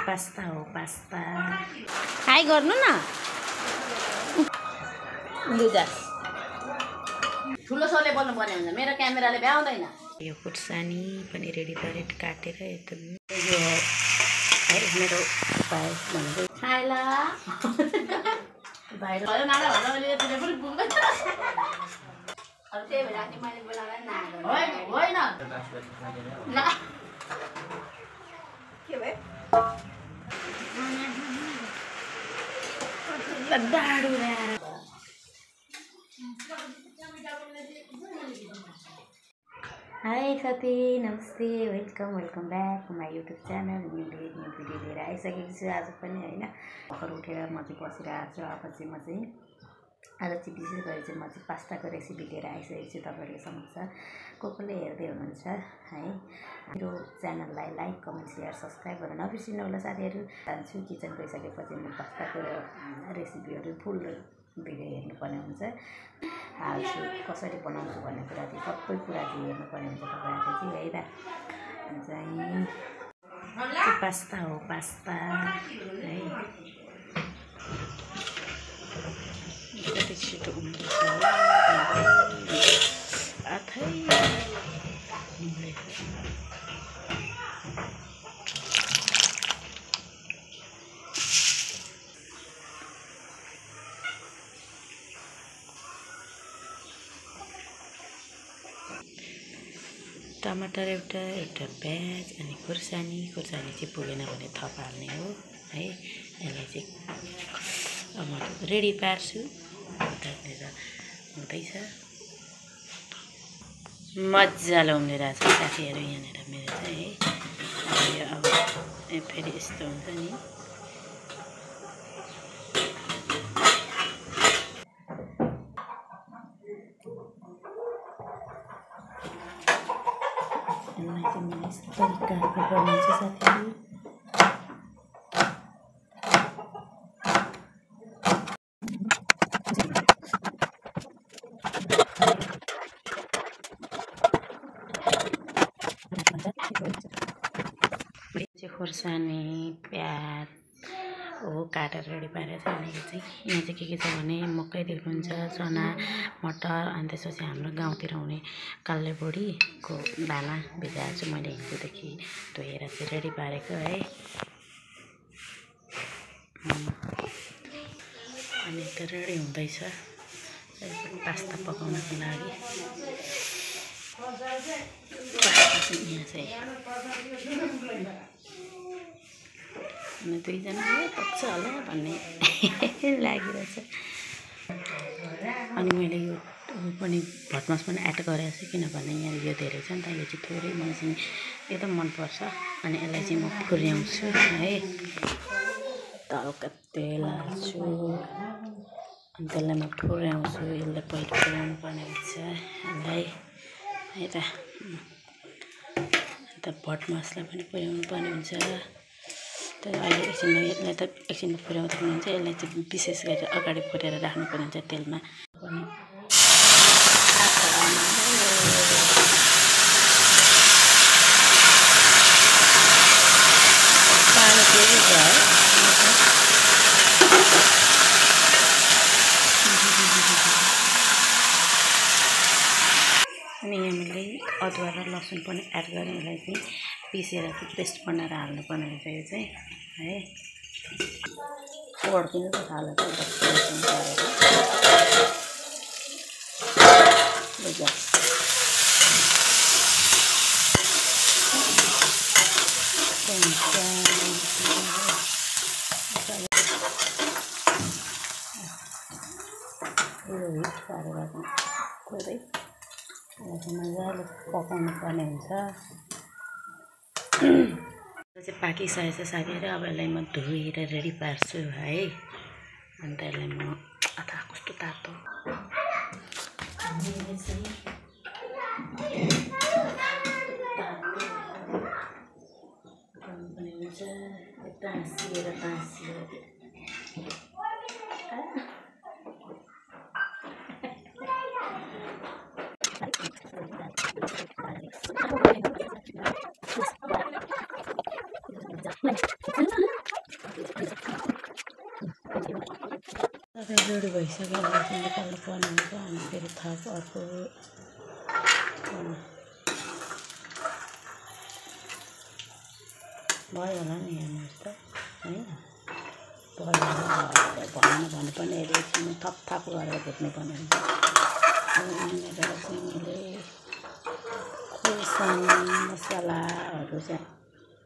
Pasta हो pasta high गर्नु न लुजास ठुलो सोले बोल्नु पर्ने हुन्छ मेरो क्यामेराले भ्याउँदैन यो खुर्सानी पनि रेडी गरेर काटेर एकदम यो मेरो पायस भनेको खाइला बाहिर भयो नाडा भन्दा मैले यतिले पनि बुझ्दैन अब त्यही भएर राति मैले बोलाएर नाडा होइन ल के भयो डाडु ल्याएर हाई साथी नमस्ते welcome back my YouTube channel new video लिएर आइसकेको छु आज पनि होइन भर्खर उठेर म चाहिँ बसिरहेको छु अब चाहिँ म चाहिँ आज चाहिँ विशेष गरी चाहिँ म चाहिँ पास्ताको रेसिपी लिएर आइसकेको छु तपाईँहरूको समक्ष कसले हेर्दै हुनुहुन्छ है मेरो च्यानललाई लाइक कमेन्ट सेयर सब्सक्राइब गरेर नबिर्सिनु होला साथीहरू जान्छु किचन गइसकेपछि म पास्ताको रेसिपीहरू फुल भिडियो हेर्नुपर्ने हुन्छ हाल्छु कसरी बनाउँछु भन्ने कुरा चाहिँ सबै कुरा चाहिँ हेर्नुपर्ने हुन्छ तपाईँहरूले चाहिँ है चाहिँ पास्ता हो पास्ता है कति छिटो हुँदैछ आथै टमाटर एउटा प्याज अनि खुर्सानी चाहिँ पुगेन भने थप हाल्ने हो है यसलाई चाहिँ अब म रेडी पार्छु उतारेर हुँदैछ मजाले उम्लिरहेछ साथीहरू यहाँनिर मेरो चाहिँ है यो अब फेरि यस्तो हुन्छ नि यसलाई चाहिँ मैले यस्तो तरिकाको बनाउँछु साथीहरू खुर्सानी प्याज हो काटेर रेडी पारेर चाहिँ अनि यहाँ चाहिँ के छ भने मकै देख्नुहुन्छ चना मटर अनि त्यसपछि हाम्रो गाउँतिर हुने काले बोडीको दाना भिजाएको छु मैले हिजोदेखि धोएर चाहिँ रेडी पारेको है अनि त रेडी हुँदैछ पास्ता पकाउनको लागि यहाँ चाहिँ अनि दुईजना पक्छ होला भन्ने लागिरहेछ अनि मैले यो पनि भटमास पनि एड गरेको छु किनभने यहाँ यो धेरै छ नि त यो चाहिँ थोरै मलाई चाहिँ एकदम मनपर्छ अनि यसलाई चाहिँ म फुर्याउँछु है हल्का तेल हाल्छु अनि त्यसलाई म फुर्याउँछु यसलाई पहिला फुर्याउनु पर्ने हुन्छ यसलाई है त अन्त भटमासलाई पनि पुर्याउनु पर्ने हुन्छ तर अहिले एकछिनमा यसलाई त एकछिनमा पुर्याउँदा पनि हुन्छ यसलाई चाहिँ विशेष गरेर अगाडि पुर्याएर राख्नुपर्ने हुन्छ तेलमा पनि पानी फेरि भयो अनि यहाँ मैले अदुवा र लसुन पनि एड गरेँ यसलाई चाहिँ पिसेर चाहिँ पेस्ट बनाएर हाल्नुपर्ने हुन्छ यो चाहिँ है पड्किनु त थाल्यो त हिट पारेर खोज्दै मजाले पकाउनु पर्ने हुन्छ चाहिँ पाकिसकेछ साथीहरू अब यसलाई म धोएर रेडी पार्छु है अन्त यसलाई म अथा कस्तो तातो टाँसिएर रेडी भइसक्यो निकाल्नु पर्ने हुन्छ अनि फेरि थप अर्को भयो होला नि हेर्नुहोस् त होइन भयो भएन भने पनि एकछिन थप गरेर भुट्नुपर्ने हुन्छ यहाँनिर चाहिँ मैले खुर्सानी मसलाहरू चाहिँ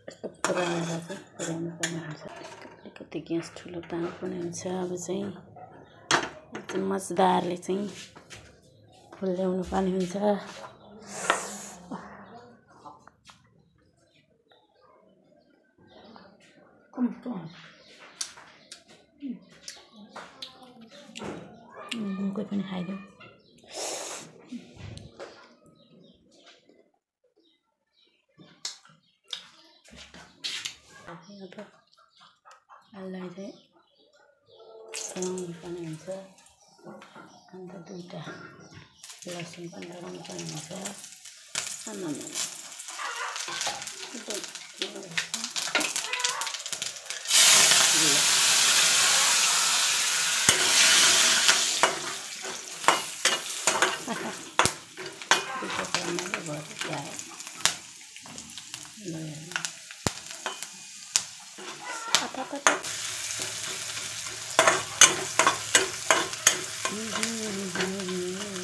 यस्तो पुऱ्याउनु पर्ने हुन्छ अलिकति ग्यास ठुलो तान्नुपर्ने हुन्छ अब चाहिँ मजदारले चाहिँ फुल ल्याउनु पर्ने हुन्छ कोही पनि खाइदिउँ यसलाई चाहिँ बनाउनु पर्ने हुन्छ अन्त दुईवटा लसुन पनि लगाउनु पर्ने हुन्छ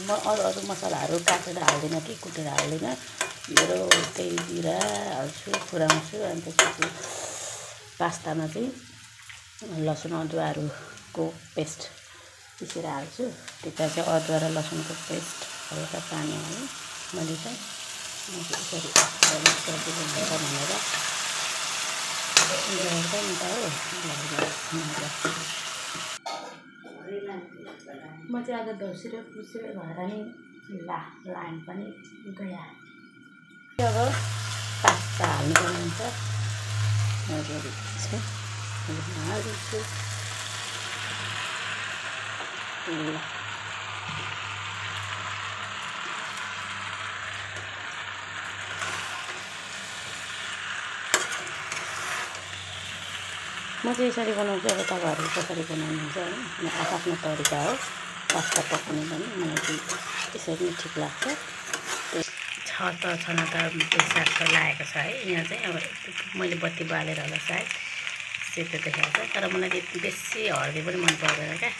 म अरू मसलाहरू काटेर हाल्दिनँ कि कुटेर हाल्दिनँ मेरो त्यही जिरा हाल्छु पुऱ्याउँछु अनि त्यसपछि पास्तामा चाहिँ लसुन अदुवाहरूको पेस्ट पिसेर हाल्छु त्यता चाहिँ अदुवा र लसुनको पेस्ट हल्का पानी हाल्नु मैले चाहिँ यसरी सजिलो हुन्छ भनेर गर्दैन त हो म चाहिँ आज धोसिरो पुसिरो भएर नि लाइन पनि गयो अब पास्ता हाल्नुपर्ने हुन्छ हाल्छु म चाहिँ यसरी बनाउँछु अब तपाईँहरू कसरी बनाउनुहुन्छ होइन आफ्नो तरिका हो पास्ता पकाउने पनि मलाई चाहिँ यसरी नै ठिक लाग्छ छन त साग त लागेको छ है यहाँ चाहिँ अब मैले बत्ती बालेर होला सायद सेतो देखाएको छ तर मलाई चाहिँ बेसी हर्दी पनि मन पर्दैन क्या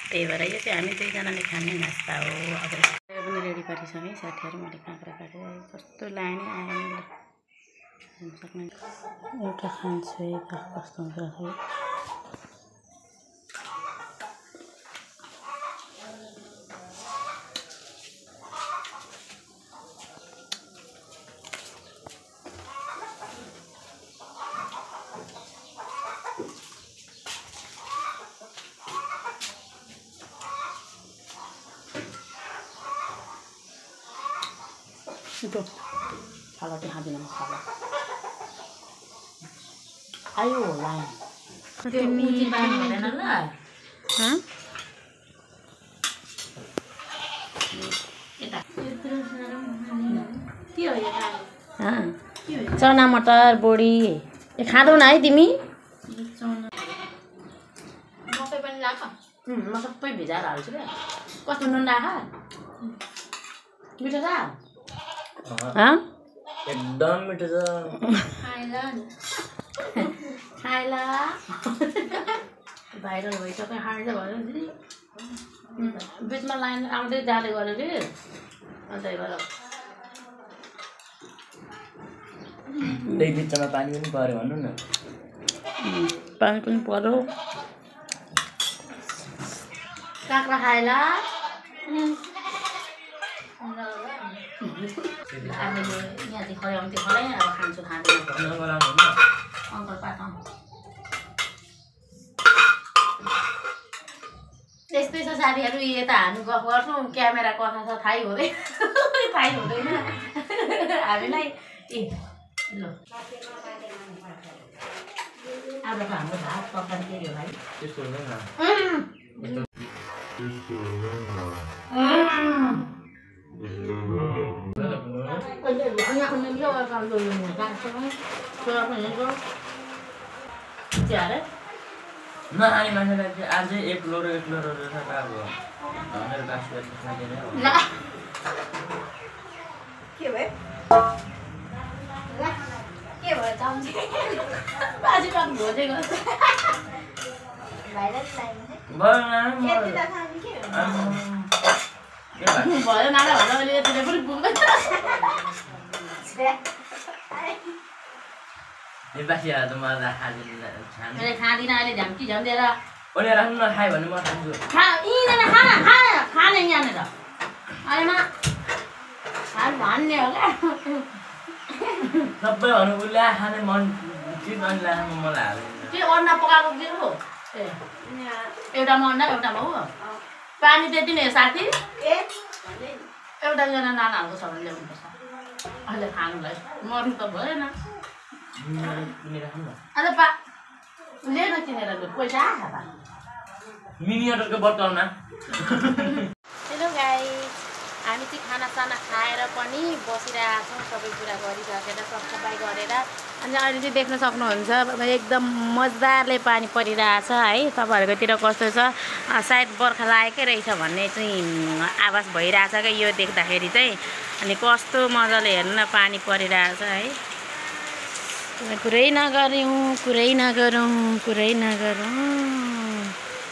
त्यही भएर यो चाहिँ हामी दुईजनाले खाने नास्ता हो अब पनि रेडी पारिसकेँ साथीहरू मैले काँक्रा काटेर कस्तो लाने आयो मैले सक्नु एउटा खान्छु यता कस्तो हुन्छ खै itu kalau dihabisin sama ayo lain ini bahan lah hah चना मटर बोडी खाँदैनौ है तिमी मकै पनि लाग्छ म सबै भिजाएर हाल्छु के कस्तो नुन राख मिठो छ एकदम मिठो छ खाइला भाइरल भइसक्यो खाँदै भयो दिदी बिचमा लाइन आउँदै जाँदै गऱ्यो कि अन्त भएर त्यही बिचमा पानी पनि पर्यो भन्नु न पानी पनि पर्यो काँक्रा खाइला हामीले यहाँदेखि खऱ्याउँथ्यो खरै अब खान्छु खाँदैन अङ्कल पाठाउँ त्यस्तै छ साथीहरू यता हामी गफ गर्छौँ क्यामेरा कथा छ थाहै हुँदैन हामीलाई ल आजको हाम्रो भात पकाएर के हो भाइ त्यस्तो हुँदैन नखाने मान्छेलाई चाहिँ अझै एक्लो र एक्लो रहेछ त अब मेरो बासुवा खाँदैन के भयो चाम्ची बाजी पाक भोजे गर्छ भाइलाई भयो नाना भन्दा मैले यतिले पनि पुग्दैन बासिया त मलाई खाँदिनँ अहिले झम्की झम्केर ओले राख्नु नखायो भने म खान्छु खाने यहाँनिर अहिले भन्ने हो क्या सबै भन्नु उसले खाने मन चिज अनि लाखामा मलाई हाल्दैन त्यो अन्डा पकाएको के हो एउटामा अन्डा एउटामा हो पानी त्यति नै साथी एउटाजना नानाहरूको छ भने ल्याउनुपर्छ अहिले खानुलाई मर्नु त भएन अन्त लिएर किनेर पैसा आएको त मिनिटरको बोतलमा हेलो गाइस हामी चाहिँ खानासाना खाएर पनि बसिरहेको छौँ सबै कुरा गरिसकेर सफाइ गरेर अनि अहिले चाहिँ देख्न सक्नुहुन्छ एकदम मजाले पानी परिरहेछ है तपाईँहरूकोतिर कस्तो छ सायद बर्खा लागेकै रहेछ भन्ने चाहिँ आवाज भइरहेछ क्या यो देख्दाखेरि चाहिँ अनि कस्तो मजाले हेर्नु न पानी परिरहेछ है कुरै नगरौँ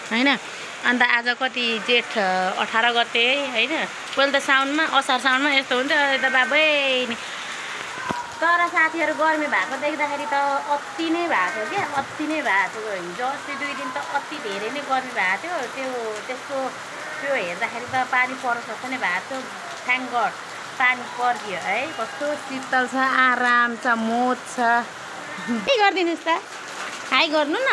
होइन अन्त आज कति जेठ 18 गते होइन पहिले त साउनमा असार साउनमा यस्तो हुन्थ्यो अहिले त बाबै तर साथीहरू गर्मी भएको देख्दाखेरि त अति नै भएको क्या अति नै भएको थियो हिजो अस्ति 2 दिन त अति धेरै नै गर्मी भएको थियो त्यसको त्यो हेर्दाखेरि त पानी परोस् जस्तो नै भएको थियो थ्याङ्क गड पानी पर्यो है कस्तो शीतल छ आराम छ मोज छ के गरिदिनुहोस् त हाई गर्नु न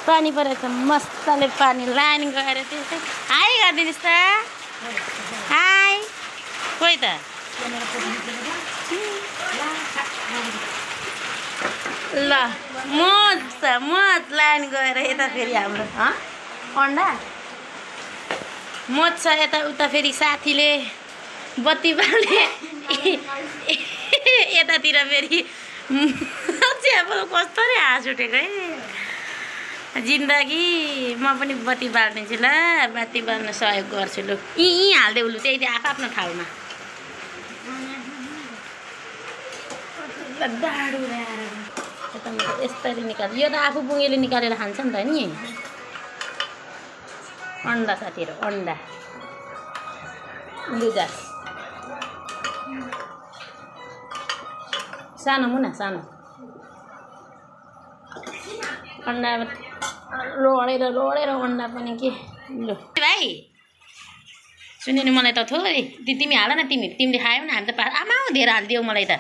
पानी परेछ मस्तले पानी लाइन गएर त्यस्तै हाई गरिदिनुहोस् त हाई कोही त ल मोज लाइन गएर यता फेरि हाम्रो अन्डा मोज छ यता उता फेरि साथीले बत्ती बाल्ने यतातिर फेरि च्यापल कस्तो नै हाँस उठेको है जिन्दगी म पनि बत्ती बाल्दिन्छु ल बत्ती बाल्न सहयोग गर्छु लु यी हाल्देऊ लु त्यही आफ्नो ठाउँमा डाडु यसरी निकाल्छ यो त आफू बुङ्गेले निकालेर खान्छ नि त नि अन्डा साथीहरू अन्डा लुजास सानो मुना सानो अन्डा रोडेर अन्डा पनि के लु भाइ सुन्यो नि मलाई त थोरै तिमी हाल न तिमीले खायौ न हामी त आमा धेरै हालिदियौ मलाई त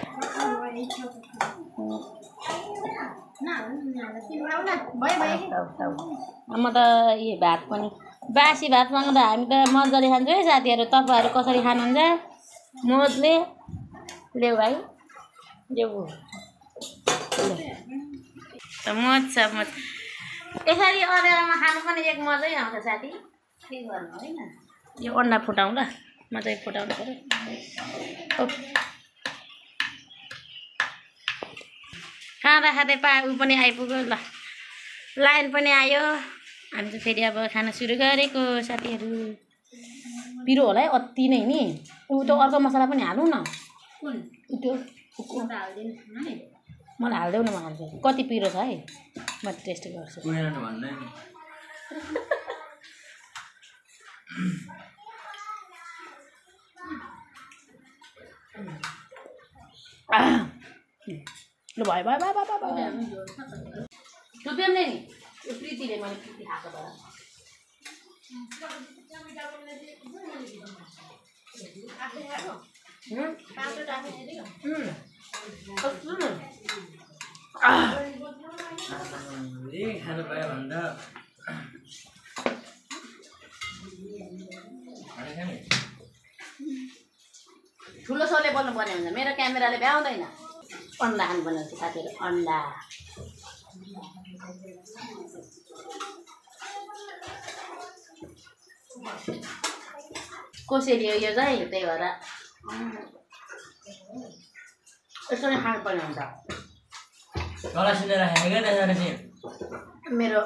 म त यो भात पनि बासी भातसँग त हामी त मजाले खान्छौँ है साथीहरू तपाईँहरू कसरी खानुहुन्छ मोजले ल्याऊ भाइ ल्याऊ मोज छ मोज यसरी अँध्यारोमा खानु पनि एक मजै आउँछ साथी के गर्नु होइन यो अन्डा फुटाउँ ल मजाले फुटाउनु पऱ्यो खाँदै ऊ पनि आइपुग्यो ल लाइन पनि आयो हामी त फेरि अब खाना सुरु गरेको साथीहरू पिरो होला है अति नै नि ऊ त अर्को मसला पनि हालौँ न त्यो मलाई हालिदेऊ न म हाल्छु कति पिरो छ है म टेस्ट गर्छु ल भयो थुप्याउँ नि यो प्रीतिले मैले प्रीति खाएको तर खानु पायो भन्दा ठुलो सोले बोल्नु पर्ने हुन्छ मेरो क्यामेराले भ्याउँदैन अन्डा खानु पर्ने हुन्छ साथीहरू अन्डा कसरी हो यो चाहिँ त्यही भएर यसरी खानुपर्ने हुन्छ तल सुनेर खाएकै रहेछ मेरो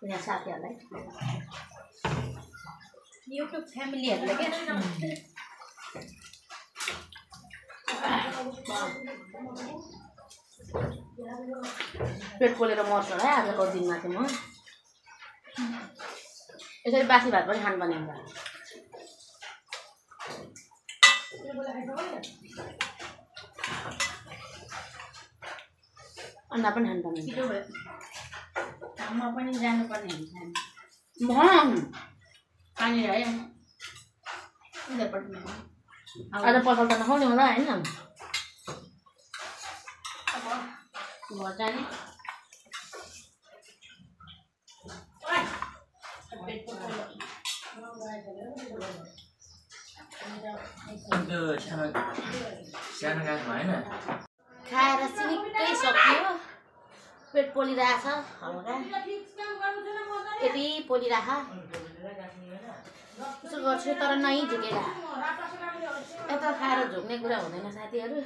यहाँ साथीहरूलाई युट्युब फ्यामिलीहरूले के पेट पोलेर मर्छ होला आजको दिनमा चाहिँ म यसरी बासी भात पनि खानुपर्ने हुन्छ अन्डा पनि खानुपर्ने हुन्छ म पनि जानुपर्ने हुन्छ पानी रह्यो आज पसल त नखाउने होला होइन घर जाने सानो गाछमा होइन खाएर सिनिक्कै सक्यो पेट पोलिरहेछ हल्का यति पोलिरहेछ यसो गर्छु तर नै झुकेर यता खाएर झुक्ने कुरा हुँदैन साथीहरू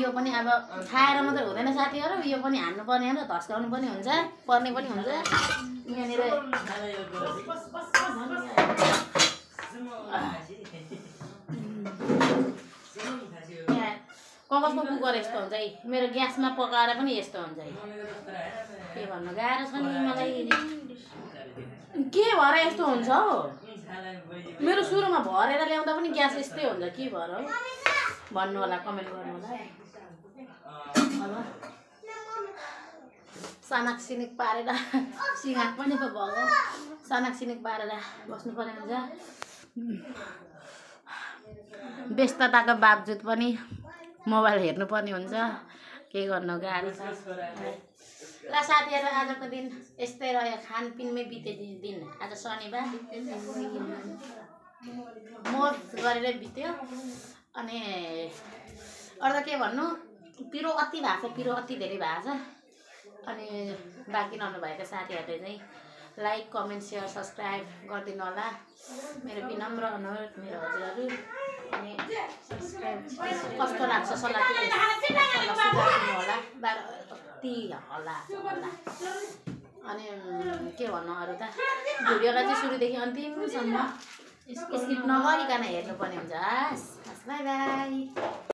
यो पनि अब खाएर मात्रै हुँदैन साथीहरू यो पनि हान्नुपर्ने हो धस्काउनु पनि हुन्छ पर्ने पनि हुन्छ यहाँनिर कगजको कुकर यस्तो हुन्छ है मेरो ग्यासमा पकाएर पनि यस्तो हुन्छ है के भन्नु गाह्रो छ नि मलाई के भएर यस्तो हुन्छ हौ मेरो सुरुमा भरेर ल्याउँदा पनि ग्यास यस्तै हुन्छ के भएर हो भन्नु होला कमेन्ट गर्नु होला सानाक सिनिक पारेर सिँगाक पनि पो भयो सानाक सिनिक पारेर बस्नुपर्ने हुन्छ व्यस्तताको बावजुद पनि मोबाइल हेर्नुपर्ने हुन्छ के गर्नु गाह्रो छ ल साथीहरू आजको दिन यस्तै रह्यो खानपिनमै बिते दिन आज शनिबार मोज गरेरै बित्यो अनि अरू के भन्नु पिरो अति भएको छ पिरो अति धेरै भएको छ अनि बाँकी रहनुभएका साथीहरूले चाहिँ लाइक कमेन्ट सेयर सब्सक्राइब गरिदिनु होला मेरो विनम्र अनुरोध मेरो हजुरहरू अनि सब्सक्राइब कस्तो लाग्छ सल्लाह होला कति होला अनि के भन्नु अरू त भिडियोलाई चाहिँ सुरुदेखि अन्तिमसम्म स्किप नगरिकन हेर्नुपर्ने हुन्छ हस् बाई बाई।